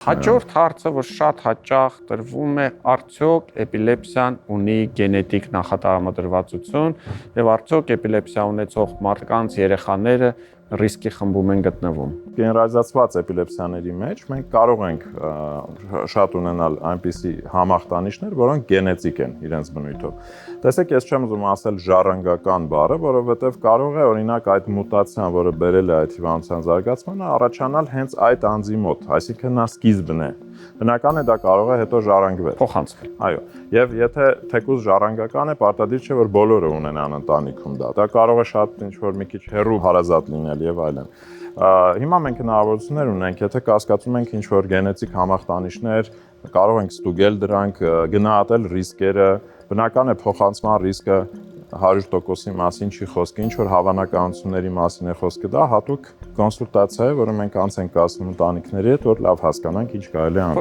Հաջորդ հարցը, որ շատ հաճախ տրվում է, արդյոք էպիլեպսիան ունի գենետիկ նախատարամադրվածություն եւ արդյոք էպիլեպսիա ունեցող մարդկանց երեխաները ռիսկի խմբում են գտնվում։ Գեներալիզացված էպիլեպսիաների մեջ մենք կարող ենք շատ ունենալ այնպիսի համախտանիշներ, որոնք գենետիկ են իրենց բնույթով։ Տեսեք, ես չեմ ուզում ասել ժառանգական բառը, որովհետև կարող է օրինակ այդ մուտացիան, որը բերել է այդ հիվանդության զարգացմանը, առաջանալ հենց այդ անձի մոտ, այսինքն նա սկիզբն է։ Բնական է դա կարող է հետո ժառանգվել, փոխանցվել։ Այո, եւ եթե թեկուզ ժառանգական է, պարտադիր չէ որ բոլորը ունենան ընտանիքում դա։ Դա կարող է շատ ինչ-որ մի քիչ հեռու հարազատ լինել եւ այլն։ Հիմա մենք հնարավորություններ ունենք, եթե կասկածում ենք ինչ-որ գենետիկ համախտանիշներ, կարող ենք ստուգել դրանք, գնահատել ռիսկերը, բնական է փոխանցման ռիսկը 100%-ի մասին չի խոսքը, ինչ որ հավանականությունների մասին է խոսքը, դա հատուկ կոնսուլտացիա է, որը մենք անց ենք կացնում ընտանիքների հետ, որ լավ հասկանանք ինչ կարելի է անել։